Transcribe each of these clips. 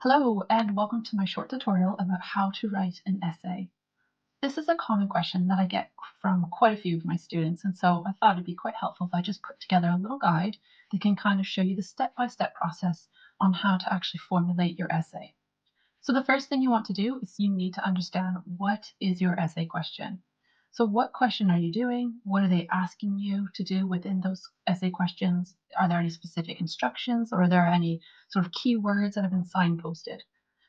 Hello, and welcome to my short tutorial about how to write an essay. This is a common question that I get from quite a few of my students, and so I thought it'd be quite helpful if I just put together a little guide that can kind of show you the step-by-step process on how to actually formulate your essay. So the first thing you want to do is you need to understand what is your essay question. So what question are you doing? What are they asking you to do within those essay questions? Are there any specific instructions or are there any sort of keywords that have been signposted?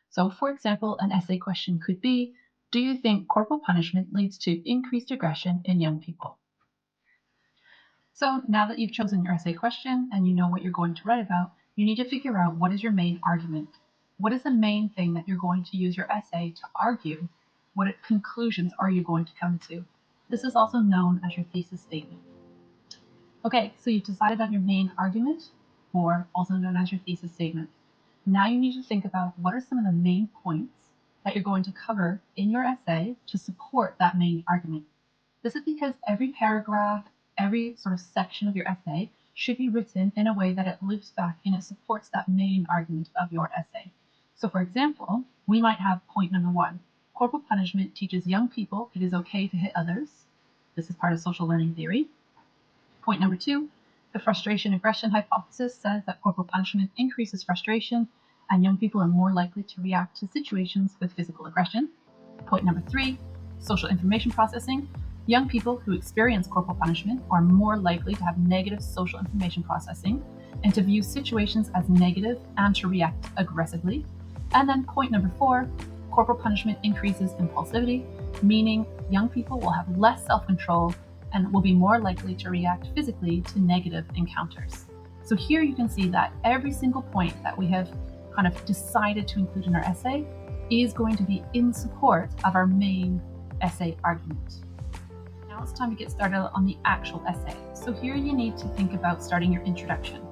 So for example, an essay question could be, do you think corporal punishment leads to increased aggression in young people? So now that you've chosen your essay question and you know what you're going to write about, you need to figure out what is your main argument. What is the main thing that you're going to use your essay to argue? What conclusions are you going to come to? This is also known as your thesis statement. Okay, so you've decided on your main argument, or also known as your thesis statement. Now you need to think about what are some of the main points that you're going to cover in your essay to support that main argument. This is because every paragraph, every sort of section of your essay should be written in a way that it loops back and it supports that main argument of your essay. So for example, we might have point number 1. Corporal punishment teaches young people it is okay to hit others. This is part of social learning theory. Point number 2, the frustration aggression hypothesis says that corporal punishment increases frustration and young people are more likely to react to situations with physical aggression. Point number 3, social information processing. Young people who experience corporal punishment are more likely to have negative social information processing and to view situations as negative and to react aggressively. And then point number 4, corporal punishment increases impulsivity, meaning young people will have less self-control and will be more likely to react physically to negative encounters. So here you can see that every single point that we have kind of decided to include in our essay is going to be in support of our main essay argument. Now it's time to get started on the actual essay. So here you need to think about starting your introduction.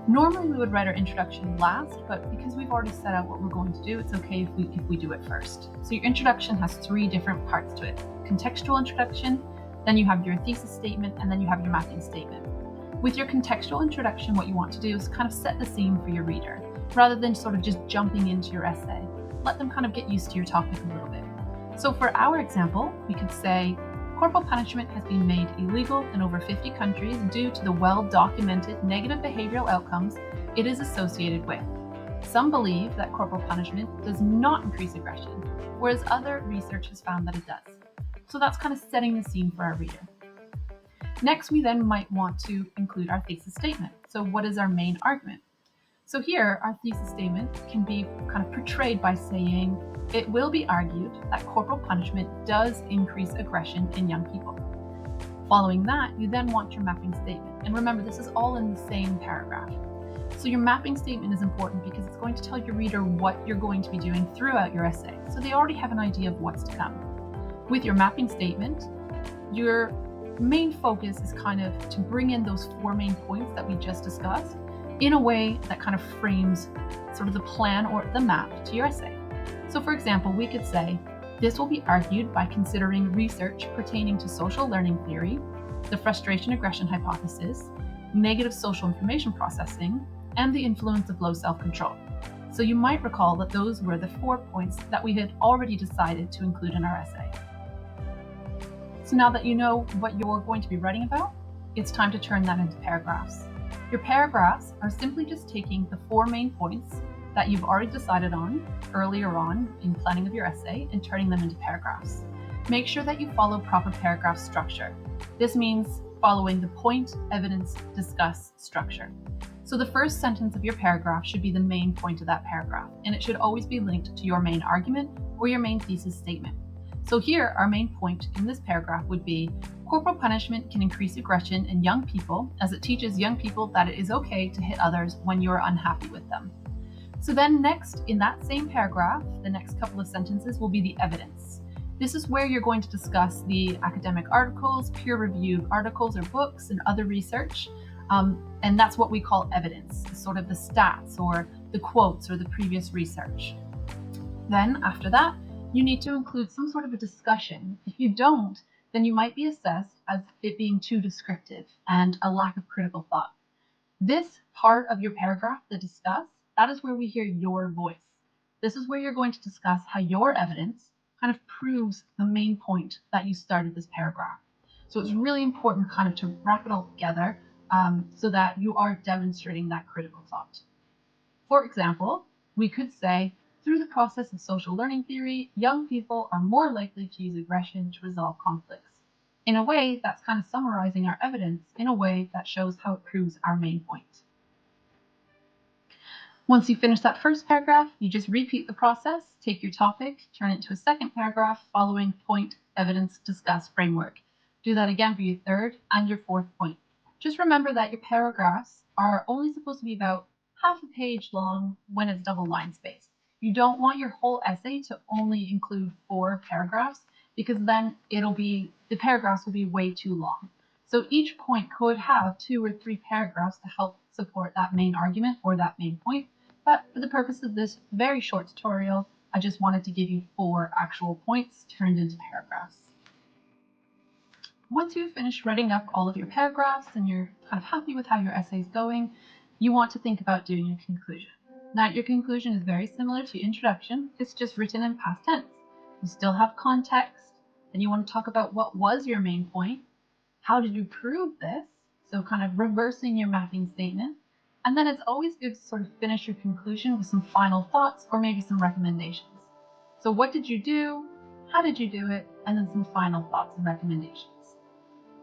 Normally we would write our introduction last, but because we've already set out what we're going to do, it's okay if we do it first. So your introduction has 3 different parts to it. Contextual introduction, then you have your thesis statement, and then you have your mapping statement. With your contextual introduction, what you want to do is kind of set the scene for your reader, rather than sort of just jumping into your essay. Let them kind of get used to your topic a little bit. So for our example, we could say, corporal punishment has been made illegal in over 50 countries due to the well-documented negative behavioral outcomes it is associated with. Some believe that corporal punishment does not increase aggression, whereas other research has found that it does. So that's kind of setting the scene for our reader. Next, we then might want to include our thesis statement. So what is our main argument? So here, our thesis statement can be kind of portrayed by saying, it will be argued that corporal punishment does increase aggression in young people. Following that, you then want your mapping statement. And remember, this is all in the same paragraph. So your mapping statement is important because it's going to tell your reader what you're going to be doing throughout your essay. So they already have an idea of what's to come. With your mapping statement, your main focus is kind of to bring in those 4 main points that we just discussed in a way that kind of frames sort of the plan or the map to your essay. So for example, we could say, this will be argued by considering research pertaining to social learning theory, the frustration aggression hypothesis, negative social information processing, and the influence of low self-control. So you might recall that those were the 4 points that we had already decided to include in our essay. So now that you know what you're going to be writing about, it's time to turn that into paragraphs. Your paragraphs are simply just taking the 4 main points that you've already decided on earlier on in planning of your essay and turning them into paragraphs. Make sure that you follow proper paragraph structure. This means following the point, evidence, discuss structure. So the first sentence of your paragraph should be the main point of that paragraph, and it should always be linked to your main argument or your main thesis statement. So here, our main point in this paragraph would be, corporal punishment can increase aggression in young people as it teaches young people that it is okay to hit others when you are unhappy with them. So then next, in that same paragraph, the next couple of sentences will be the evidence. This is where you're going to discuss the academic articles, peer-reviewed articles or books, and other research. And that's what we call evidence, sort of the stats or the quotes or the previous research. Then after that, you need to include some sort of a discussion. If you don't, then you might be assessed as it being too descriptive and a lack of critical thought. This part of your paragraph, the discuss, that is where we hear your voice. This is where you're going to discuss how your evidence kind of proves the main point that you started this paragraph. So it's really important kind of to wrap it all together so that you are demonstrating that critical thought. For example, we could say, through the process of social learning theory, young people are more likely to use aggression to resolve conflicts. In a way, that's kind of summarizing our evidence in a way that shows how it proves our main point. Once you finish that first paragraph, you just repeat the process, take your topic, turn it into a second paragraph following point, evidence, discuss, framework. Do that again for your third and your fourth point. Just remember that your paragraphs are only supposed to be about half a page long when it's double line spaced. You don't want your whole essay to only include 4 paragraphs because then the paragraphs will be way too long. So each point could have 2 or 3 paragraphs to help support that main argument or that main point. But for the purpose of this very short tutorial, I just wanted to give you 4 actual points turned into paragraphs. Once you've finished writing up all of your paragraphs and you're kind of happy with how your essay is going, you want to think about doing your conclusion. Now, your conclusion is very similar to your introduction, it's just written in past tense. You still have context, and you want to talk about what was your main point, how did you prove this, so kind of reversing your mapping statement, and then it's always good to sort of finish your conclusion with some final thoughts or maybe some recommendations. So what did you do, how did you do it, and then some final thoughts and recommendations.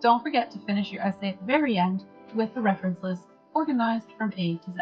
Don't forget to finish your essay at the very end with the reference list organized from A to Z.